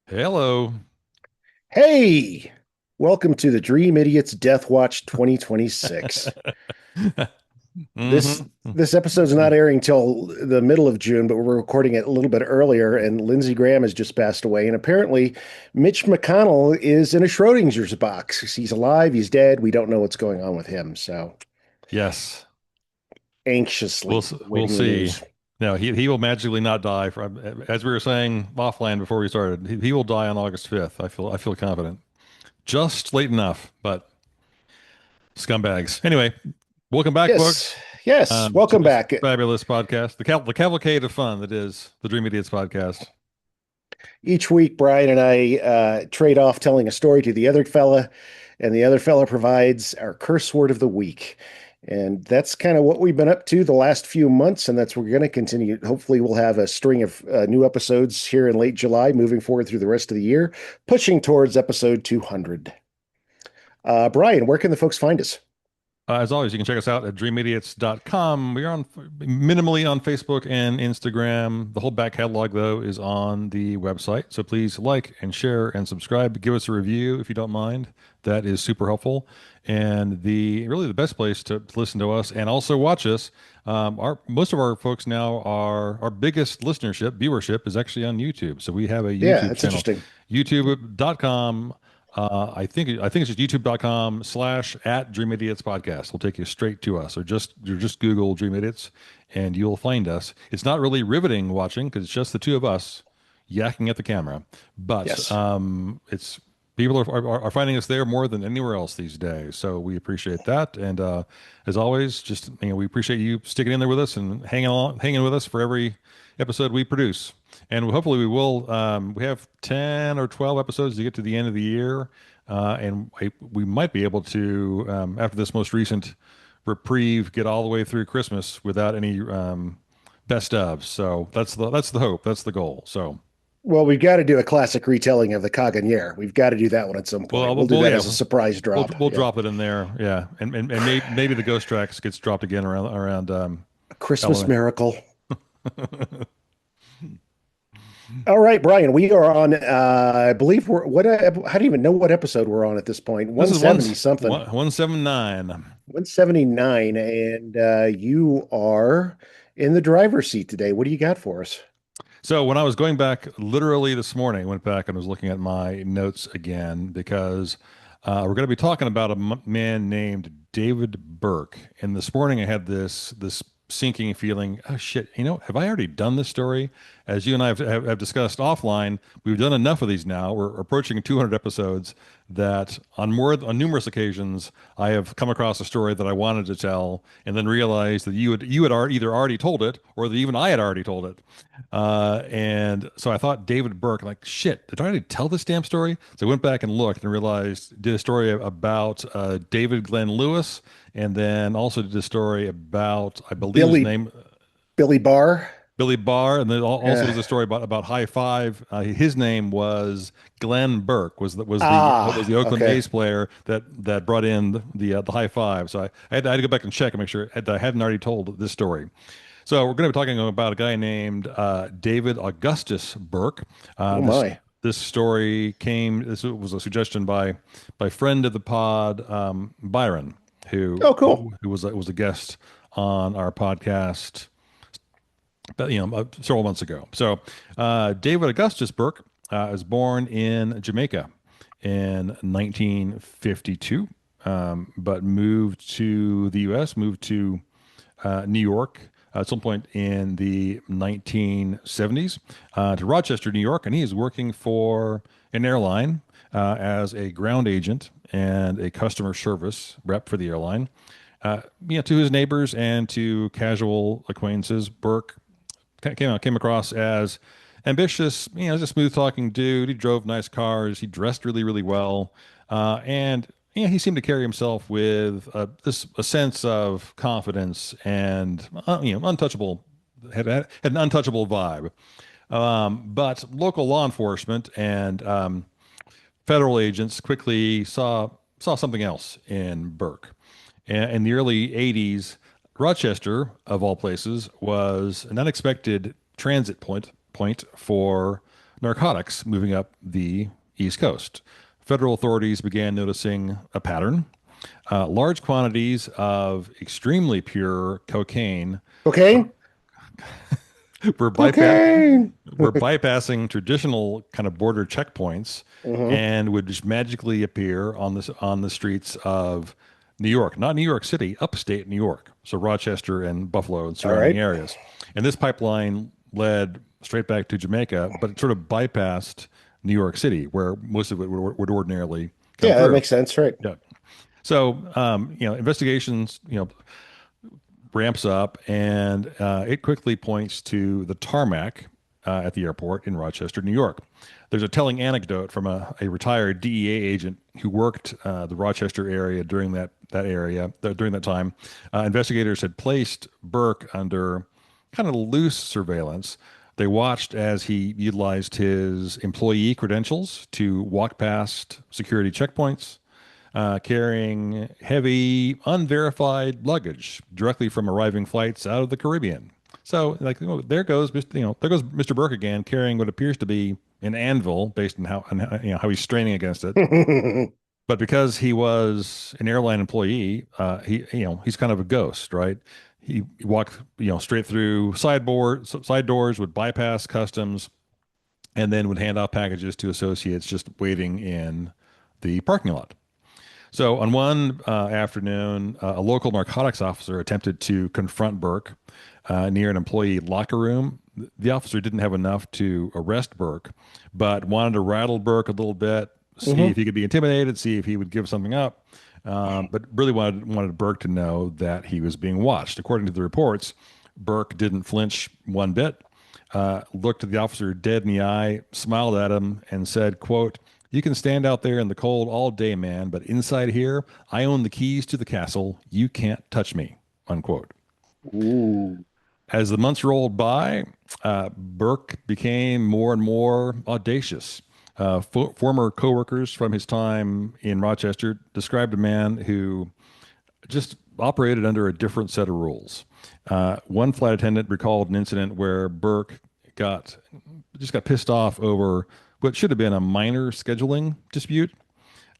Hello. Hey, welcome to the Dream Idiots Death Watch 2026. This hmm this episode's not airing till the middle of June, but we're recording it a little bit earlier, and Lindsey Graham has just passed away. And apparently, Mitch McConnell is in a Schrodinger's box. He's alive, he's dead. We don't know what's going on with him. So Yes, anxiously we'll waiting the see. news. No, he will magically not die. As we were saying offline before we started, he will die on August 5th. I feel confident. Just late enough, but scumbags. Anyway, welcome back, Yes, folks, yes. to Welcome this back. fabulous podcast, the cavalcade of fun that is the Dream Idiots podcast. Each week, Brian and I trade off telling a story to the other fella, and the other fella provides our curse word of the week. And that's kind of what we've been up to the last few months, and that's what we're going to continue. Hopefully, we'll have a string of new episodes here in late July, moving forward through the rest of the year, pushing towards episode 200. Brian, where can the folks find us? As always, you can check us out at dreamidiots.com. We are on minimally on Facebook and Instagram. The whole back catalog, though, is on the website. So please like and share and subscribe. Give us a review if you don't mind. That is super helpful. And the really the best place to listen to us and also watch us. Our most of our folks now are our biggest viewership is actually on YouTube. So we have a Yeah, YouTube that's channel, interesting. youtube.com I think it's youtube.com/ at Dream Idiots Podcast. Will take you straight to us. Or just Google Dream Idiots and you'll find us. It's not really riveting watching because it's just the two of us yakking at the camera. But Yes. it's people are finding us there more than anywhere else these days. So we appreciate that. And as always, just we appreciate you sticking in there with us and hanging with us for every episode we produce. And hopefully we will. We have 10 or 12 episodes to get to the end of the year. We might be able to, after this most recent reprieve, get all the way through Christmas without any best of. So that's the hope. That's the goal. So, Well, we've got to do a classic retelling of the Cagagnere. We've got to do that one at some point. We'll do that yeah, as a surprise drop. we'll Yeah. drop it in there. Yeah. And maybe the ghost tracks gets dropped again around A Christmas Halloween. miracle. All right, Brian, we are on, I believe I don't even know what episode we're on at this point. This is one 170 something, 179. 179. And you are in the driver's seat today. What do you got for us? So when I was going back literally this morning, I went back and was looking at my notes again because we're going to be talking about a man named David Burke. And this morning I had this sinking feeling, oh shit, have I already done this story? As you and I have discussed offline, we've done enough of these now. We're approaching 200 episodes that on numerous occasions I have come across a story that I wanted to tell and then realized that either already told it or that even I had already told it. And so I thought David Burke, like, shit, did I already tell this damn story? So I went back and looked and realized, did a story about David Glenn Lewis, and then also did a story about, I believe his Billy, name, Billy Barr. Billy Barr, and then also Uh, was a story about High Five. His name was Glenn Burke, was the Oakland okay. A's player that brought in the High Five. So I had to go back and check and make sure I hadn't already told this story. So we're going to be talking about a guy named David Augustus Burke. Oh This my. this story came. This was a suggestion by friend of the pod, Byron, Oh, cool. who was a guest on our podcast, but several months ago. So David Augustus Burke was born in Jamaica in 1952, but moved to the U.S., moved to New York at some point in the 1970s to Rochester, New York, and he is working for an airline as a ground agent and a customer service rep for the airline. To his neighbors and to casual acquaintances, Burke came across as ambitious, as a smooth talking dude. He drove nice cars. He dressed really, really well. And he seemed to carry himself with a sense of confidence and, untouchable, had an untouchable vibe. But local law enforcement and federal agents quickly saw something else in Burke. In the early 80s, Rochester, of all places, was an unexpected transit point for narcotics moving up the East Coast. Federal authorities began noticing a pattern. Large quantities of extremely pure cocaine Cocaine? were bypassed Cocaine. were bypassing traditional kind of border checkpoints Hmm. and would just magically appear on the streets of New York, not New York City, upstate New York, so Rochester and Buffalo and All surrounding right. areas. And this pipeline led straight back to Jamaica, but it sort of bypassed New York City, where most of it would ordinarily come Yeah, that through. makes sense, right? Yeah. So, investigations, ramps up, and it quickly points to the tarmac at the airport in Rochester, New York. There's a telling anecdote from a retired DEA agent who worked the Rochester area during that time. Investigators had placed Burke under kind of loose surveillance. They watched as he utilized his employee credentials to walk past security checkpoints, carrying heavy, unverified luggage directly from arriving flights out of the Caribbean. So, like, there goes Mr. Burke again, carrying what appears to be an anvil, based on how he's straining against it. But because he was an airline employee, he's kind of a ghost, right? He walked, straight through side doors, would bypass customs, and then would hand off packages to associates just waiting in the parking lot. So on one afternoon, a local narcotics officer attempted to confront Burke near an employee locker room. The officer didn't have enough to arrest Burke, but wanted to rattle Burke a little bit, see if Hmm. he could be intimidated, see if he would give something up. But really wanted Burke to know that he was being watched. According to the reports, Burke didn't flinch one bit, looked at the officer dead in the eye, smiled at him, and said, quote, "You can stand out there in the cold all day, man, but inside here, I own the keys to the castle. You can't touch me," unquote. Ooh. As the months rolled by, Burke became more and more audacious. Former coworkers from his time in Rochester described a man who just operated under a different set of rules. One flight attendant recalled an incident where Burke got got pissed off over what should have been a minor scheduling dispute.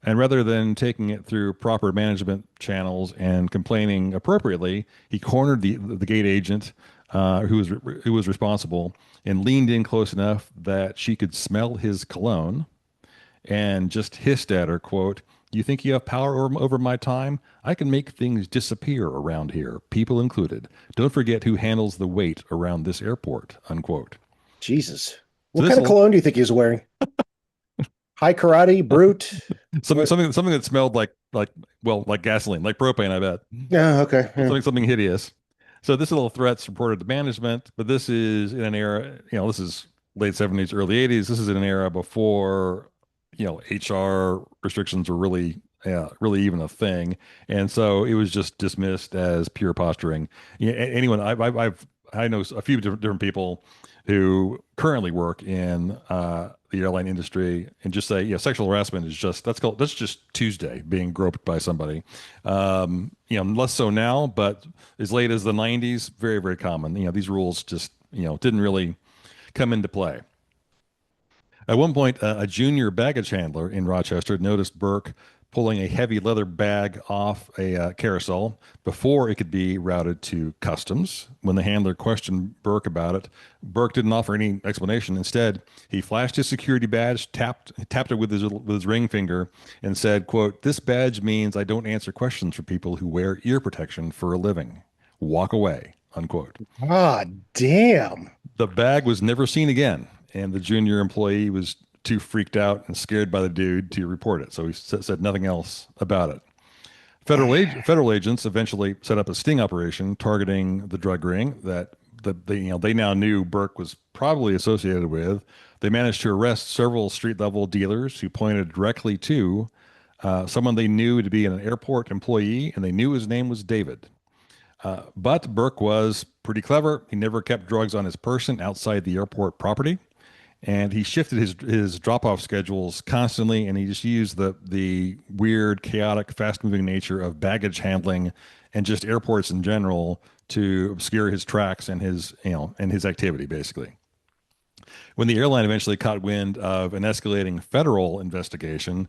And rather than taking it through proper management channels and complaining appropriately, he cornered the gate agent who was responsible and leaned in close enough that she could smell his cologne and just hissed at her, quote, "You think you have power over my time? I can make things disappear around here, people included. Don't forget who handles the weight around this airport," unquote. Jesus. So What this kind of cologne do you think he was wearing? High karate, brute? What? something that smelled like gasoline, like propane, I bet. Yeah, okay. Yeah. Something hideous. So this little threat's reported to management, but this is in an era, this is late 70s, early 80s. This is in an era before, HR restrictions were really, really even a thing. And so it was just dismissed as pure posturing. Anyone, I know a few different people who currently work in the airline industry and just say, yeah, sexual harassment is that's just Tuesday being groped by somebody. Less so now, but as late as the 90s, very, very common. These rules just, didn't really come into play. At one point, a junior baggage handler in Rochester noticed Burke pulling a heavy leather bag off a carousel before it could be routed to customs. When the handler questioned Burke about it, Burke didn't offer any explanation. Instead, he flashed his security badge, tapped it with his ring finger, and said, "quote, this badge means I don't answer questions for people who wear ear protection for a living. Walk away," unquote. Ah, damn. The bag was never seen again, and the junior employee was too freaked out and scared by the dude to report it. So he said nothing else about it. Federal agents eventually set up a sting operation targeting the drug ring that they now knew Burke was probably associated with. They managed to arrest several street level dealers who pointed directly to someone they knew to be an airport employee, and they knew his name was David. But Burke was pretty clever. He never kept drugs on his person outside the airport property, and he shifted his drop off schedules constantly, and he just used the weird, chaotic, fast moving nature of baggage handling and just airports in general to obscure his tracks and his activity basically. When the airline eventually caught wind of an escalating federal investigation,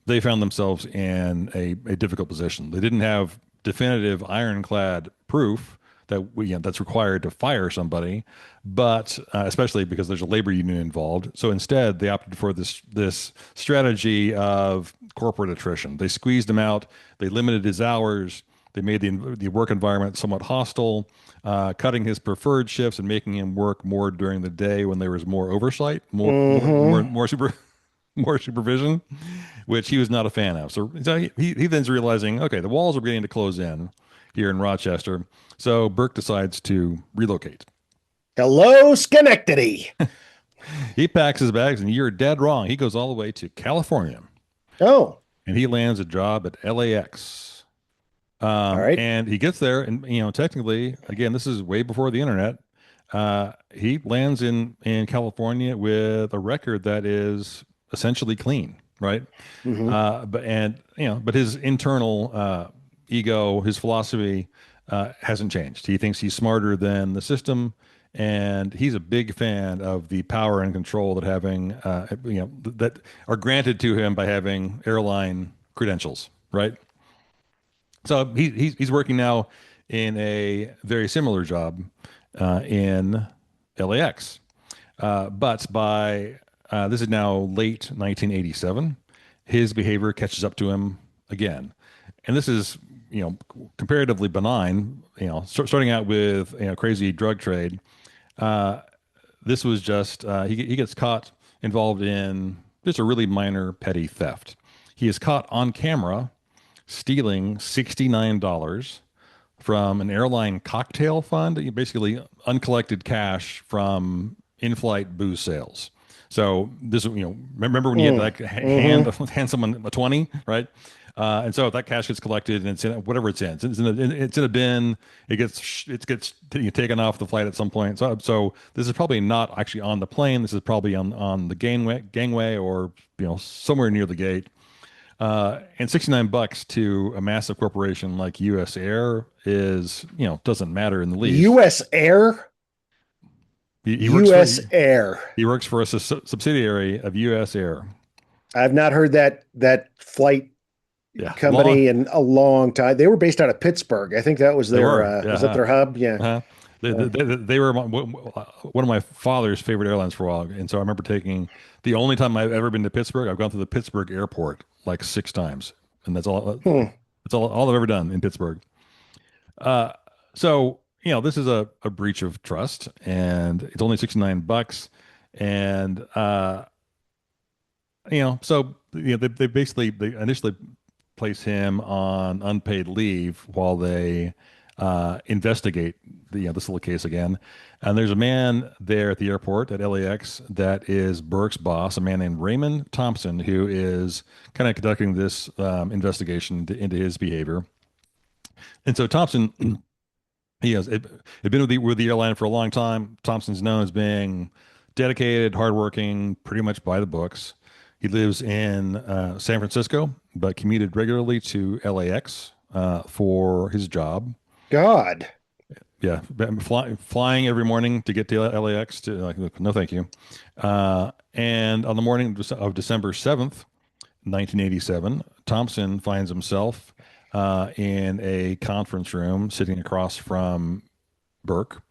they found themselves in a difficult position. They didn't have definitive ironclad proof that's required to fire somebody, but especially because there's a labor union involved. So instead, they opted for this strategy of corporate attrition. They squeezed him out. They limited his hours. They made the work environment somewhat hostile, cutting his preferred shifts and making him work more during the day when there was more oversight, Mm-hmm. more more supervision, which he was not a fan of. So he then's realizing, okay, the walls are beginning to close in here in Rochester. So Burke decides to relocate. Hello, Schenectady. He packs his bags, and you're dead wrong. He goes all the way to California, Oh, and he lands a job at LAX. all right. And he gets there, and technically, again, this is way before the internet. He lands in California with a record that is essentially clean, right? Mm-hmm. But his internal ego, his philosophy, hasn't changed. He thinks he's smarter than the system, and he's a big fan of the power and control that are granted to him by having airline credentials, right? So he's working now in a very similar job in LAX. But by this is now late 1987, his behavior catches up to him again, and this is comparatively benign. Starting out with crazy drug trade. Uh, this was just he gets caught involved in just a really minor petty theft. He is caught on camera stealing $69 from an airline cocktail fund, basically uncollected cash from in-flight booze sales. So this, remember when you had to Mm. like Mm-hmm. hand someone a 20, right? And so that cash gets collected and it's in whatever it's in. It's in a bin. It gets taken off the flight at some point. So this is probably not actually on the plane. This is probably on the gangway or somewhere near the gate. And $69 to a massive corporation like US Air is, doesn't matter in the least. U.S. Air. He works for U.S. Air. he works for a subsidiary of US Air. I've not heard that flight Yeah, long company in a long time. They were based out of Pittsburgh. I think that was they their were. Yeah, was that their hub? Yeah. uh-huh. Uh, They were one of my father's favorite airlines for a while, and so I remember taking the only time I've ever been to Pittsburgh. I've gone through the Pittsburgh airport like 6 times, and hmm. that's all I've ever done in Pittsburgh. Uh, so this is a breach of trust, and it's only $69, and they initially place him on unpaid leave while they investigate this little case again. And there's a man there at the airport at LAX that is Burke's boss, a man named Raymond Thompson, who is kind of conducting this investigation into his behavior. And so Thompson, he had been with the airline for a long time. Thompson's known as being dedicated, hardworking, pretty much by the books. He lives in San Francisco, but commuted regularly to LAX for his job. God. Yeah, flying every morning to get to LAX. To like, no, thank you. And on the morning of December 7th, 1987, Thompson finds himself in a conference room, sitting across from Burke.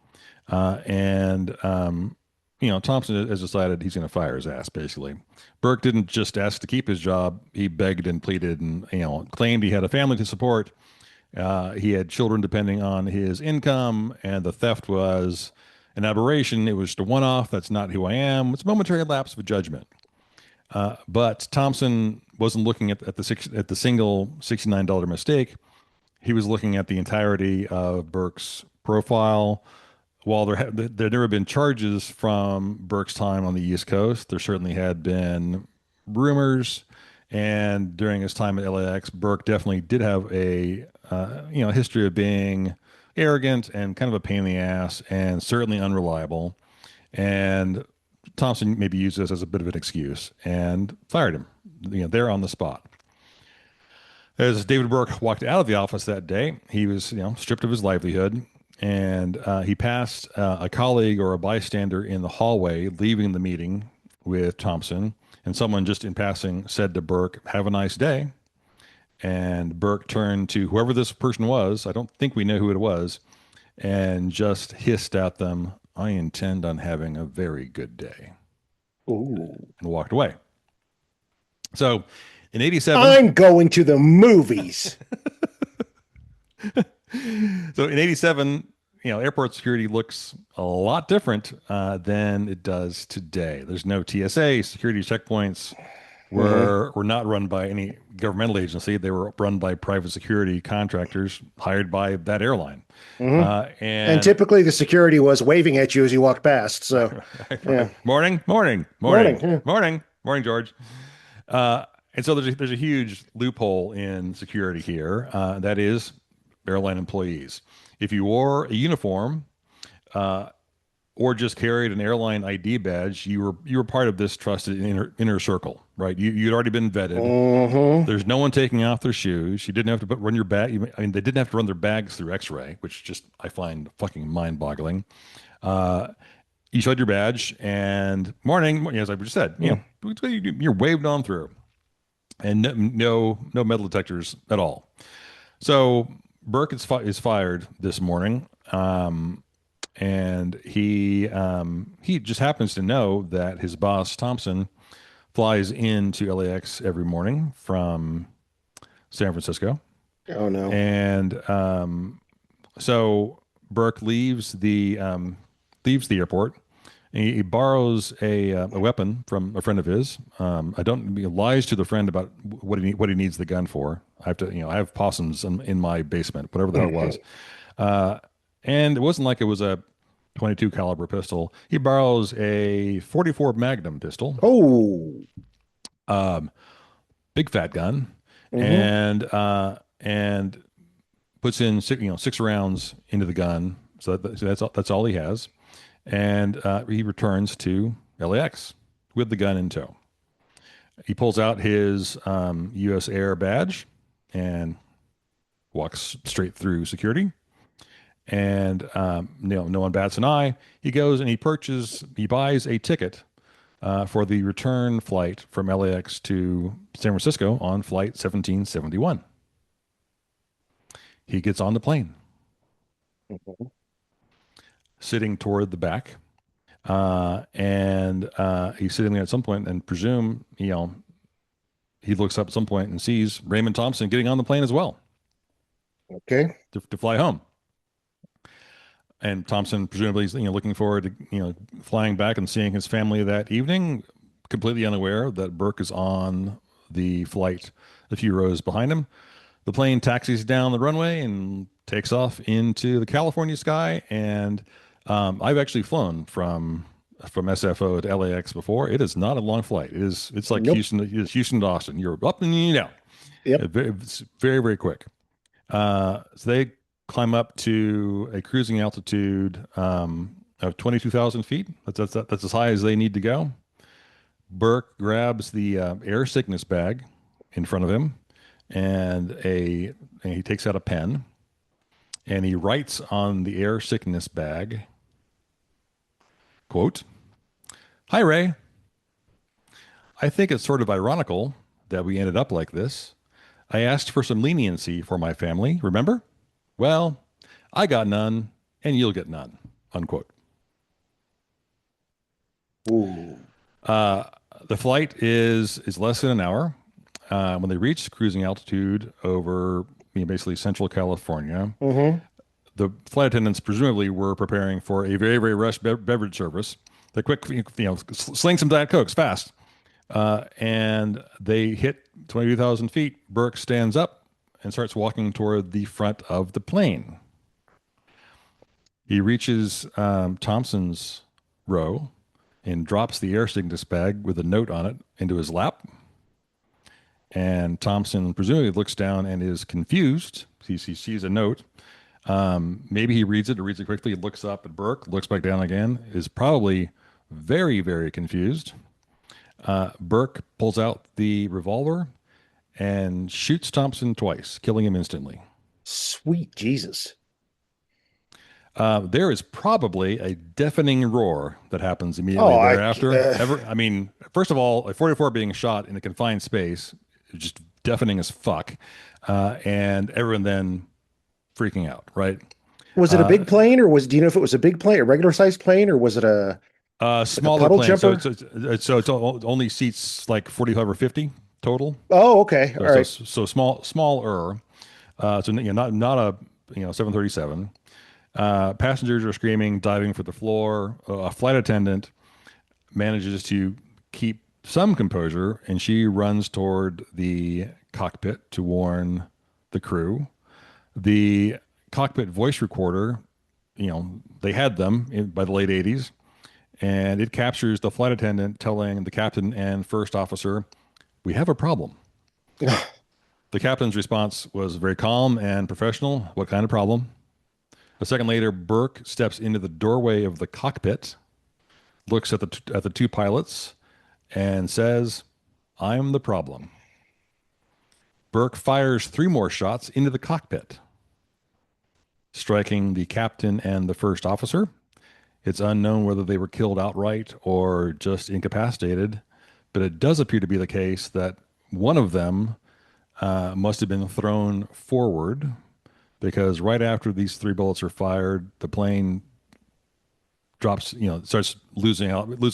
And Thompson has decided he's going to fire his ass, basically. Burke didn't just ask to keep his job. He begged and pleaded and, claimed he had a family to support. He had children depending on his income, and the theft was an aberration. It was just a one-off. That's not who I am. It's a momentary lapse of judgment. But Thompson wasn't looking at the single $69 mistake. He was looking at the entirety of Burke's profile. While there never been charges from Burke's time on the East Coast, there certainly had been rumors. And during his time at LAX, Burke definitely did have a history of being arrogant and kind of a pain in the ass, and certainly unreliable. And Thompson maybe used this as a bit of an excuse and fired him, there on the spot. As David Burke walked out of the office that day, he was, stripped of his livelihood. and he passed a colleague or a bystander in the hallway leaving the meeting with Thompson, and someone just in passing said to Burke, "Have a nice day." And Burke turned to whoever this person was. I don't think we know who it was, and just hissed at them, "I intend on having a very good day," Ooh. and walked away. So in 87, I'm going to the movies. so in 87, airport security looks a lot different than it does today. There's no TSA, security checkpoints Hmm. were not run by any governmental agency. They were run by private security contractors hired by that airline. Hmm. And And typically the security was waving at you as you walked past. So, yeah. morning, morning, Morning. morning, Yeah. morning, morning, George. Uh, and so there's a huge loophole in security here. That is airline employees. If you wore a uniform or just carried an airline ID badge, you were part of this trusted inner circle, right? You'd already been vetted. Hmm. There's no one taking off their shoes. You didn't have to run your bag. I mean, they didn't have to run their bags through X-ray, which just I find fucking mind-boggling. You showed your badge, and morning, as I just said, you're waved on through, and no metal detectors at all. So Burke is fired this morning, and he just happens to know that his boss Thompson flies into LAX every morning from San Francisco, Oh, no. and so Burke leaves the airport. And he borrows a weapon from a friend of his. I don't he lies to the friend about what he needs the gun for. I have possums in my basement, whatever the hell it was. Uh, and it wasn't like it was a 22 caliber pistol. He borrows a 44 Magnum pistol, Oh. big fat gun, Hmm. and puts in six rounds into the gun. So that's all he has, and he returns to LAX with the gun in tow. He pulls out his U.S. Air badge and walks straight through security. And no one bats an eye. He goes and he buys a ticket for the return flight from LAX to San Francisco on flight 1771. He gets on the plane, sitting toward the back, and he's sitting there at some point, and presume he looks up at some point and sees Raymond Thompson getting on the plane as well Okay. to fly home. And Thompson presumably is looking forward to flying back and seeing his family that evening, completely unaware that Burke is on the flight a few rows behind him. The plane taxis down the runway and takes off into the California sky. And I've actually flown from SFO to LAX before. It is not a long flight. It's like Nope. Houston to Austin. You're up and down. Yep. It's very, very quick. So they climb up to a cruising altitude of 22,000 feet. That's as high as they need to go. Burke grabs the air sickness bag in front of him, and he takes out a pen and he writes on the air sickness bag, quote, "Hi, Ray. I think it's sort of ironical that we ended up like this. I asked for some leniency for my family, remember? Well, I got none, and you'll get none." Unquote. Ooh. The flight is less than an hour. When they reach cruising altitude over basically central California, Hmm. the flight attendants presumably were preparing for a very, very rushed beverage service. They quick, sling some Diet Cokes fast. And they hit 22,000 feet. Burke stands up and starts walking toward the front of the plane. He reaches Thompson's row and drops the air sickness bag with a note on it into his lap. And Thompson presumably looks down and is confused. He sees a note. Maybe he reads it or reads it quickly, looks up at Burke, looks back down again, is probably very, very confused. Burke pulls out the revolver and shoots Thompson twice, killing him instantly. Sweet Jesus. There is probably a deafening roar that happens Oh, immediately thereafter. I mean, first of all, a 44 being shot in a confined space is just deafening as fuck, and everyone then freaking out, right? was it a Uh, big plane or do you know if it was a big plane, a regular sized plane, or was it a like a Smaller puddle plane, so jumper? only seats like 45 or 50 total. Oh, okay. All right. So smaller. So not a 737. Passengers are screaming, diving for the floor. A flight attendant manages to keep some composure, and she runs toward the cockpit to warn the crew. The cockpit voice recorder, they had them by the late 80s, and it captures the flight attendant telling the captain and first officer, "We have a problem." The captain's response was very calm and professional. "What kind of problem?" A second later, Burke steps into the doorway of the cockpit, looks at the two pilots, and says, "I'm the problem." Burke fires three more shots into the cockpit, striking the captain and the first officer. It's unknown whether they were killed outright or just incapacitated, but it does appear to be the case that one of them must have been thrown forward because right after these three bullets are fired, the plane drops, starts losing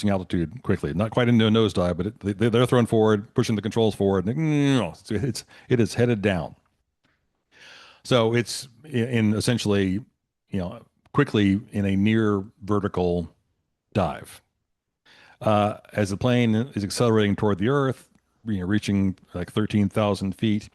altitude quickly. Not quite into a nosedive, but they're thrown forward, pushing the controls forward. It is headed down. So it's in essentially, quickly in a near vertical dive. As the plane is accelerating toward the Earth, reaching like 13,000 feet,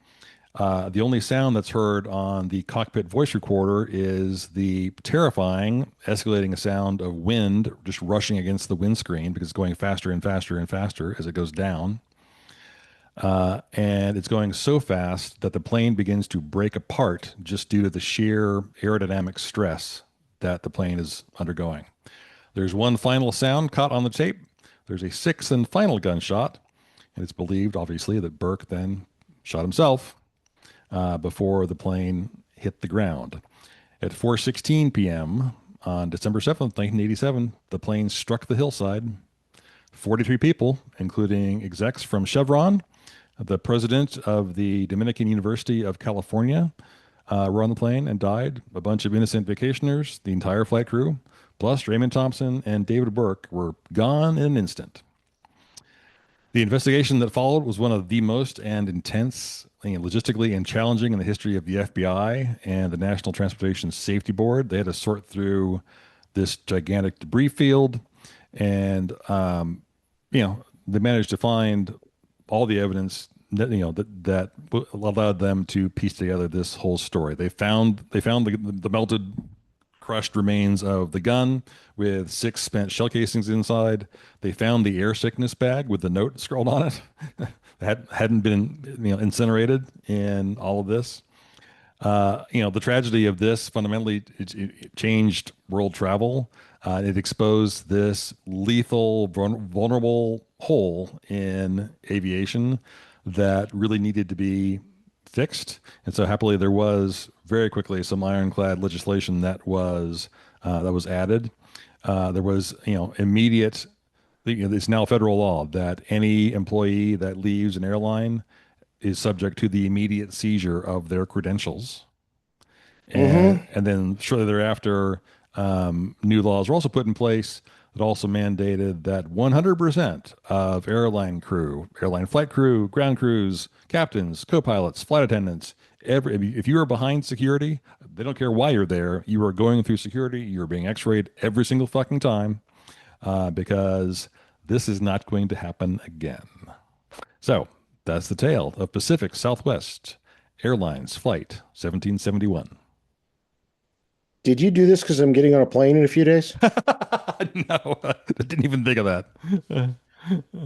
the only sound that's heard on the cockpit voice recorder is the terrifying, escalating sound of wind just rushing against the windscreen because it's going faster and faster and faster as it goes down. And it's going so fast that the plane begins to break apart just due to the sheer aerodynamic stress that the plane is undergoing. There's one final sound caught on the tape. There's a sixth and final gunshot. And it's believed, obviously, that Burke then shot himself before the plane hit the ground. At 4:16 p.m. on December 7th, 1987, the plane struck the hillside. 43 people, including execs from Chevron, the president of the Dominican University of California, were on the plane and died. A bunch of innocent vacationers, the entire flight crew, plus Raymond Thompson and David Burke were gone in an instant. The investigation that followed was one of the most and intense, logistically and challenging in the history of the FBI and the National Transportation Safety Board. They had to sort through this gigantic debris field, and they managed to find all the evidence that allowed them to piece together this whole story. They found the melted, crushed remains of the gun with six spent shell casings inside. They found the air sickness bag with the note scrawled on it that hadn't been incinerated in all of this. The tragedy of this fundamentally it changed world travel. It exposed this lethal, vulnerable hole in aviation that really needed to be fixed. And so, happily, there was very quickly some ironclad legislation that was added. There was, immediate. It's now federal law that any employee that leaves an airline is subject to the immediate seizure of their credentials. And Mm-hmm. and then shortly thereafter, new laws were also put in place that also mandated that 100% of airline flight crew, ground crews, captains, co-pilots, flight attendants, if you are behind security, they don't care why you're there. You are going through security. You're being X-rayed every single fucking time because this is not going to happen again. So that's the tale of Pacific Southwest Airlines Flight 1771. Did you do this because I'm getting on a plane in a few days? No, I didn't even think of that.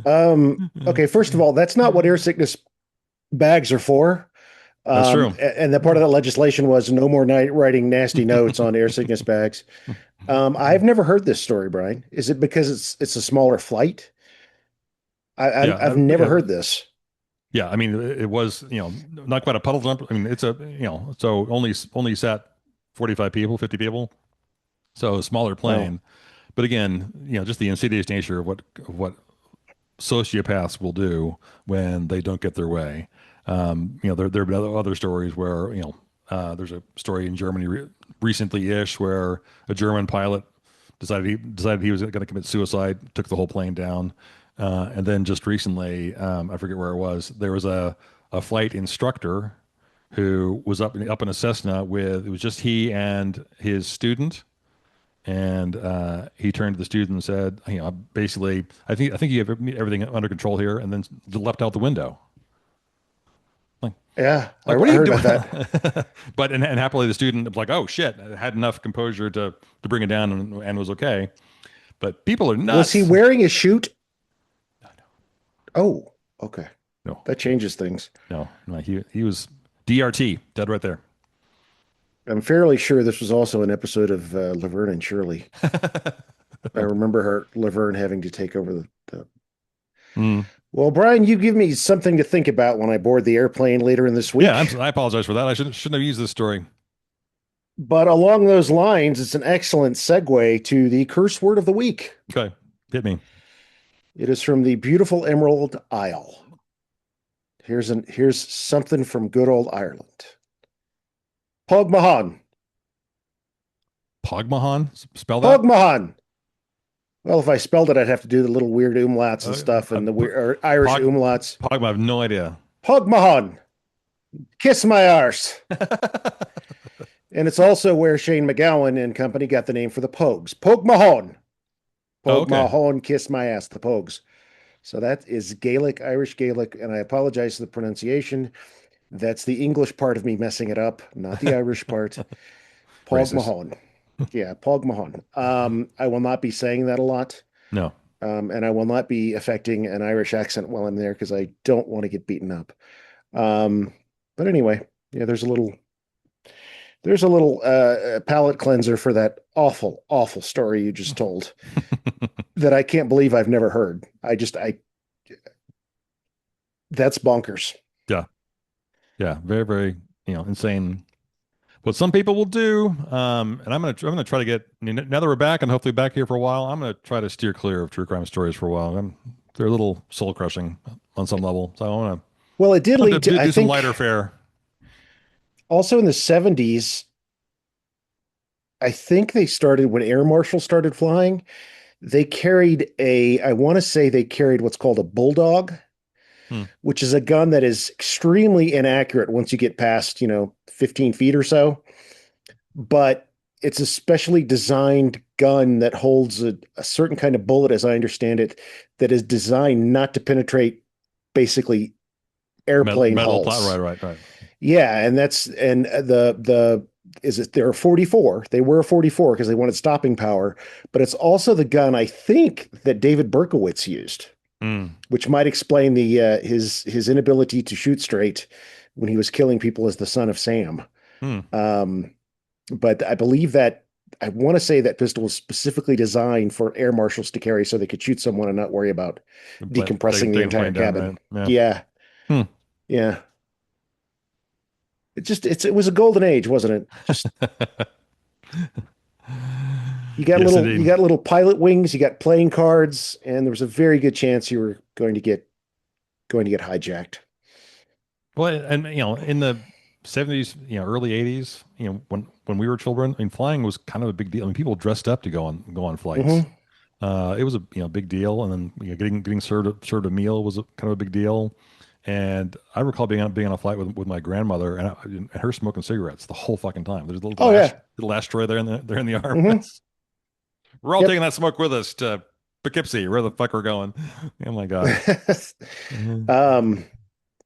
Okay, first of all, that's not what air sickness bags are for. That's true. And the part of that legislation was no more night writing nasty notes on air sickness bags. I've never heard this story, Brian. Is it because it's a smaller flight? Yeah, I've never heard this. yeah. I mean, it was not quite a puddle jump. I mean, it's so only sat 45 people, 50 people. So a smaller Wow. plane. But again, just the insidious nature of what sociopaths will do when they don't get their way. There have been other stories where, there's a story in Germany recently-ish where a German pilot decided he was going to commit suicide, took the whole plane down, and then just recently, I forget where it was, there was a flight instructor who was up in a Cessna with it was just he and his student, and he turned to the student and said, basically, I think you have everything under control here, and then leapt out the window. Like, Yeah, I what are you heard doing? about that. But and happily the student was like, oh shit, had enough composure to bring it down and was okay. But people are Was he nuts. wearing a chute? Oh, okay. No, That changes things. no, no. He was DRT, dead right there. I'm fairly sure this was also an episode of Laverne and Shirley. I remember her Laverne having to take over the. Mm. Well, Brian, you give me something to think about when I board the airplane later in this Yeah, week. I apologize for that. I shouldn't have used this story. But along those lines, it's an excellent segue to the curse word of the week. Okay, hit me. It is from the beautiful Emerald Isle. Here's something from good old Ireland. Pogmahan. Pogmahan, spell that. Pogmahan. Well, if I spelled it, I'd have to do the little weird umlauts and stuff and the weird or Irish Pog umlauts. Pogma, I have no idea. Pogmahan. Kiss my arse. And it's also where Shane McGowan and company got the name for the Pogues. Pogmahon. Oh, okay. Pogmahon, kiss my ass, the Pogues. So that is Gaelic, Irish Gaelic, and I apologize for the pronunciation. That's the English part of me messing it up, not the Irish part. Racist. Pogmahon. Yeah, Pogmahon. I will not be saying that a lot. No. And I will not be affecting an Irish accent while I'm there because I don't want to get beaten up. But anyway, yeah, there's a little palate cleanser for that awful, awful story you just told that I can't believe I've never heard. I that's bonkers. Yeah. Yeah. Very, very, insane. What some people will do, and I'm gonna try to get now that we're back and hopefully back here for a while. I'm gonna try to steer clear of true crime stories for a while. They're a little soul crushing on some level, so Well, it did I want to lead to, I do some think, lighter fare. also in the 70s, I think they started when air marshals started flying. I want to say they carried what's called a bulldog, Hmm. which is a gun that is extremely inaccurate once you get past, 15 feet or so. But it's a specially designed gun that holds a certain kind of bullet, as I understand it, that is designed not to penetrate basically airplane Metal plot. hulls. Right, right, right. Yeah, and that's and the is it there are 44. They were a 44 because they wanted stopping power, but it's also the gun I think that David Berkowitz used, Mm. which might explain the his inability to shoot straight when he was killing people as the son of Sam. Hmm. Um, but I believe that I want to say that pistol was specifically designed for air marshals to carry so they could shoot someone and not worry about decompressing the Taking the entire plane down, cabin. right? Yeah. Yeah, Hmm. yeah. It was a golden age, wasn't it? Just Yes, you indeed. got little pilot wings, you got playing cards, and there was a very good chance you were going to get hijacked. Well, and in the 70s, early 80s, when we were children, I mean, flying was kind of a big deal. I mean, people dressed up to go on flights. Hmm. It was a big deal, and then getting served a meal was kind of a big deal. And I recall being on a flight with my grandmother and her smoking cigarettes the whole fucking time. There's a Oh yeah. little ashtray there in the Hmm. armrest. We're all taking Yep. that smoke with us to Poughkeepsie, where the fuck we're going. Oh my God. Mhm. um,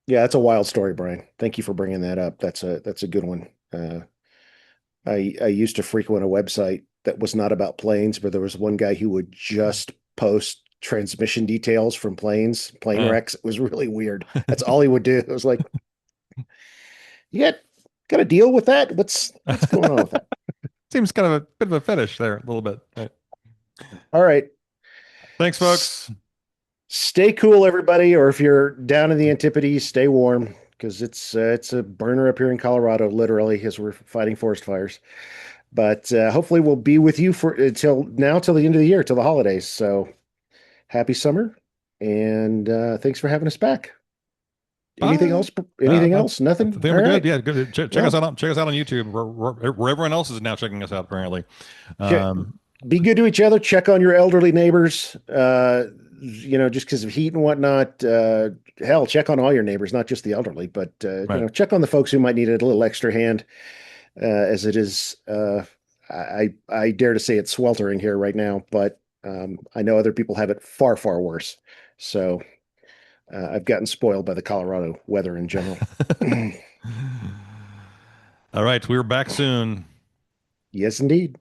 yeah, that's a wild story, Brian. Thank you for bringing that up. That's a good one. I used to frequent a website that was not about planes, but there was one guy who would just post transmission details from plane Uh, wrecks. It was really weird. That's all he would do. It was like, you got to deal with that. What's going on with that? Seems kind of a bit of a fetish there, a little bit. Right. All right. Thanks, S- folks. Stay cool, everybody. Or if you're down in the Antipodes, stay warm because it's a burner up here in Colorado, literally, as we're fighting forest fires. But hopefully we'll be with you for till the end of the year, till the holidays. So happy summer, and thanks for having us back. Anything Bye. else? Anything else? I Nothing? think All we're good. right. Yeah, good. Well, Check us out on YouTube, where everyone else is now checking us out. Apparently, che- um, be good to each other. Check on your elderly neighbors. Just because of heat and whatnot. Hell, check on all your neighbors, not just the elderly, but right. check on the folks who might need a little extra hand, as it is. I dare to say it's sweltering here right now, but I know other people have it far, far worse. So I've gotten spoiled by the Colorado weather in general. All right, we're back soon. Yes, indeed.